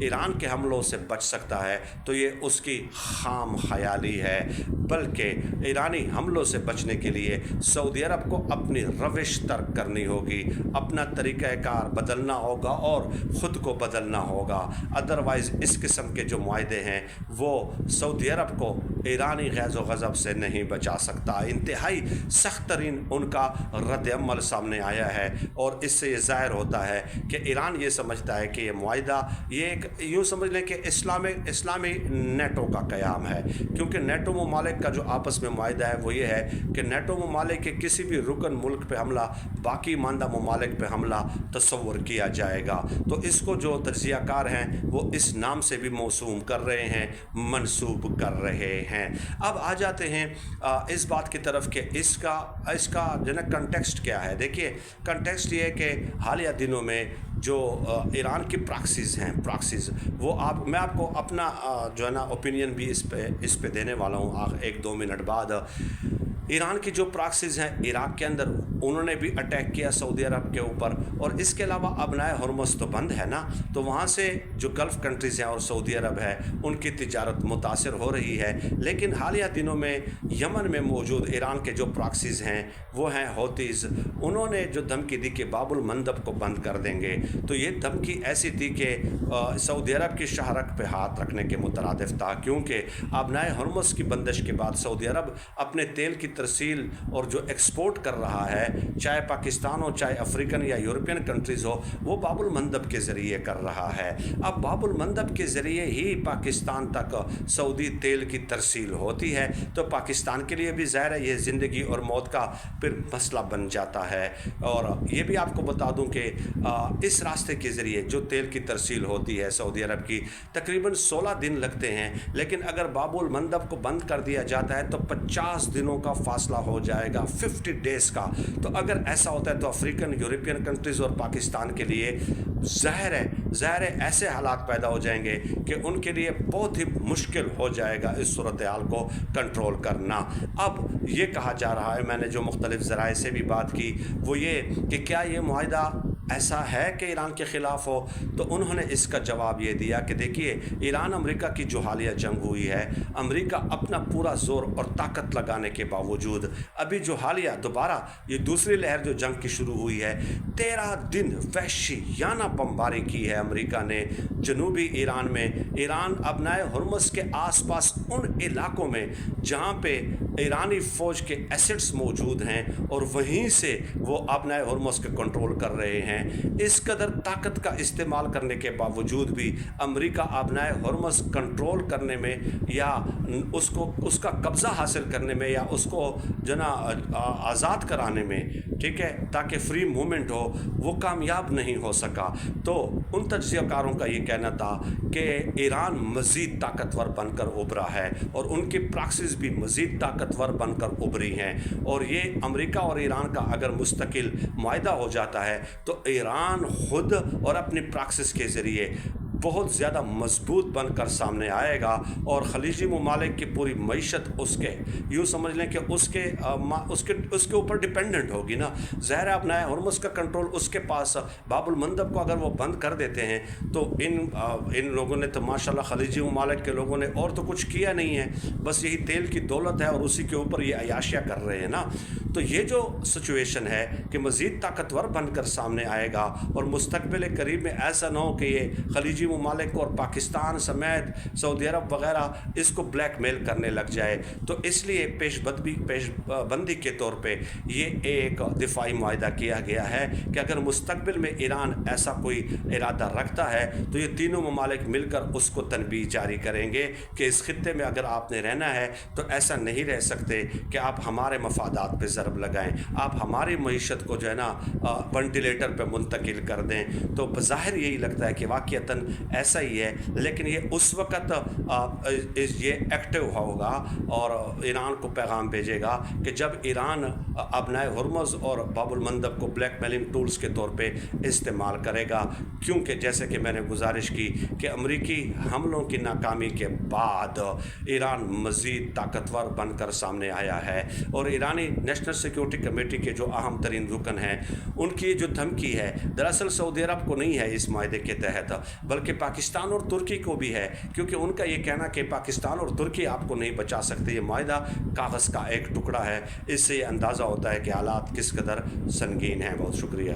ایران کے حملوں سے بچ سکتا ہے تو یہ اس کی خام خیالی ہے، بلکہ ایرانی حملوں سے بچنے کے لیے سعودی عرب کو اپنی روش ترک کرنی ہوگی، اپنا طریقہ کار بدلنا ہوگا اور خود کو بدلنا ہوگا۔ ادروائز اس قسم کے جو معاہدے ہیں وہ سعودی عرب کو ایرانی غیظ و غضب سے نہیں بچا سکتا۔ انتہائی سخت ترین ان کا رد عمل سامنے آیا ہے، اور اس سے یہ ظاہر ہوتا ہے کہ ایران یہ سمجھتا ہے کہ یہ معاہدہ یہ ایک یوں سمجھ لیں کہ اسلامی نیٹو کا قیام ہے، کیونکہ نیٹو ممالک کا جو آپس میں معاہدہ ہے وہ یہ ہے کہ نیٹو ممالک کے کسی بھی رکن ملک پہ حملہ باقی ماندہ ممالک پہ حملہ تصور کیا جائے گا۔ تو اس کو جو تجزیہ کار ہیں وہ اس نام سے بھی موسوم کر رہے ہیں، منسوب کر رہے ہیں۔ اب آ جاتے ہیں اس بات کی طرف کہ اس کا جو نا کنٹیکسٹ کیا ہے۔ دیکھیے کنٹیکسٹ یہ ہے کہ حالیہ دنوں میں جو ایران کی پراکسیز ہیں وہ میں آپ کو اپنا جو ہے نا اوپینین بھی اس پہ دینے والا ہوں 1-2 منٹ بعد۔ ایران کی جو پراکسیز ہیں عراق کے اندر، انہوں نے بھی اٹیک کیا سعودی عرب کے اوپر، اور اس کے علاوہ ابنائے ہرمز تو بند ہے نا، تو وہاں سے جو گلف کنٹریز ہیں اور سعودی عرب ہے ان کی تجارت متاثر ہو رہی ہے۔ لیکن حالیہ دنوں میں یمن میں موجود ایران کے جو پراکسیز ہیں وہ ہیں ہوتیز، انہوں نے جو دھمکی دی کہ باب المندب کو بند کر دیں گے، تو یہ دھمکی ایسی تھی کہ سعودی عرب کی شہرک پہ ہاتھ رکھنے کے مترادف تھا، کیونکہ ابنائے ہرمز کی بندش کے بعد سعودی عرب اپنے تیل کی ترسیل اور جو ایکسپورٹ کر رہا ہے، چاہے پاکستان ہو چاہے افریقن یا یورپین کنٹریز ہو، وہ باب المندب کے ذریعے کر رہا ہے۔ اب باب المندب کے ذریعے ہی پاکستان تک سعودی تیل کی ترسیل ہوتی ہے، تو پاکستان کے لیے بھی ظاہر ہے یہ زندگی اور موت کا پھر مسئلہ بن جاتا ہے۔ اور یہ بھی آپ کو بتا دوں کہ اس راستے کے ذریعے جو تیل کی ترسیل ہوتی ہے سعودی عرب کی تقریباً 16 دن لگتے ہیں، لیکن اگر باب المندب کو بند کر دیا جاتا ہے تو 50 دنوں کا فاصلہ ہو جائے گا، 50 ڈیز کا۔ تو اگر ایسا ہوتا ہے تو افریقن یورپین کنٹریز اور پاکستان کے لیے ظاہر ہے ایسے حالات پیدا ہو جائیں گے کہ ان کے لیے بہت ہی مشکل ہو جائے گا اس صورتحال کو کنٹرول کرنا۔ اب یہ کہا جا رہا ہے، میں نے جو مختلف ذرائع سے بھی بات کی وہ یہ کہ کیا یہ معاہدہ ایسا ہے کہ ایران کے خلاف ہو، تو انہوں نے اس کا جواب یہ دیا کہ دیکھیے ایران امریکہ کی جو حالیہ جنگ ہوئی ہے، امریکہ اپنا پورا زور اور طاقت لگانے کے باوجود ابھی جو حالیہ دوبارہ یہ دوسری لہر جو جنگ کی شروع ہوئی ہے، 13 دن وحشیانہ بمباری کی ہے امریکہ نے جنوبی ایران میں، ایران ابنائے ہرمز کے آس پاس ان علاقوں میں جہاں پہ ایرانی فوج کے ایسٹس موجود ہیں، اور وہیں سے وہ ابنائے ہرمز کے کنٹرول کر رہے ہیں۔ اس قدر طاقت کا استعمال کرنے کے باوجود بھی امریکہ ابنائے ہرمز کنٹرول کرنے میں یا اس کا قبضہ حاصل کرنے میں یا اس کو آزاد کرانے میں، ٹھیک ہے، تاکہ فری موومنٹ ہو، وہ کامیاب نہیں ہو سکا۔ تو ان تجزیہ کاروں کا یہ کہنا تھا کہ ایران مزید طاقتور بن کر ابھرا ہے، اور ان کی پراکسیز بھی مزید طاقتور بن کر ابھری ہیں، اور یہ امریکہ اور ایران کا اگر مستقل معاہدہ ہو جاتا ہے تو ایران خود اور اپنی پراکسس کے ذریعے بہت زیادہ مضبوط بن کر سامنے آئے گا، اور خلیجی ممالک کی پوری معیشت اس کے یوں سمجھ لیں کہ اس کے اوپر ڈیپینڈنٹ ہوگی نا۔ ظاہر ہے اپنا ہرمز کا کنٹرول اس کے پاس، باب المندب کو اگر وہ بند کر دیتے ہیں تو ان لوگوں نے تو ماشاءاللہ خلیجی ممالک کے لوگوں نے اور تو کچھ کیا نہیں ہے، بس یہی تیل کی دولت ہے اور اسی کے اوپر یہ عیاشیاں کر رہے ہیں نا۔ تو یہ جو سچویشن ہے کہ مزید طاقتور بن کر سامنے آئے گا، اور مستقبل قریب میں ایسا نہ ہو کہ یہ خلیجی ممالک اور پاکستان سمیت سعودی عرب وغیرہ اس کو بلیک میل کرنے لگ جائے، تو اس لیے پیش بندی کے طور پہ یہ ایک دفاعی معاہدہ کیا گیا ہے کہ اگر مستقبل میں ایران ایسا کوئی ارادہ رکھتا ہے تو یہ تینوں ممالک مل کر اس کو تنبیہ جاری کریں گے کہ اس خطے میں اگر آپ نے رہنا ہے تو ایسا نہیں رہ سکتے کہ آپ ہمارے مفادات پہ ضرب لگائیں، آپ ہماری معیشت کو جو ہے نا وینٹیلیٹر پہ منتقل کر دیں۔ تو بظاہر یہی لگتا ہے کہ واقعتاً ایسا ہی ہے، لیکن یہ اس وقت یہ ایکٹیو ہوگا اور ایران کو پیغام بھیجے گا کہ جب ایران ابنائے ہرمز اور باب المندب کو بلیک میلنگ ٹولز کے طور پہ استعمال کرے گا، کیونکہ جیسے کہ میں نے گزارش کی کہ امریکی حملوں کی ناکامی کے بعد ایران مزید طاقتور بن کر سامنے آیا ہے، اور ایرانی نیشنل سیکیورٹی کمیٹی کے جو اہم ترین رکن ہیں ان کی جو دھمکی ہے دراصل سعودی عرب کو نہیں ہے اس معاہدے کے تحت، بلکہ بلکہ پاکستان اور ترکی کو بھی ہے، کیونکہ ان کا یہ کہنا کہ پاکستان اور ترکی آپ کو نہیں بچا سکتے، یہ معاہدہ کاغذ کا ایک ٹکڑا ہے۔ اس سے یہ اندازہ ہوتا ہے کہ حالات کس قدر سنگین ہیں۔ بہت شکریہ۔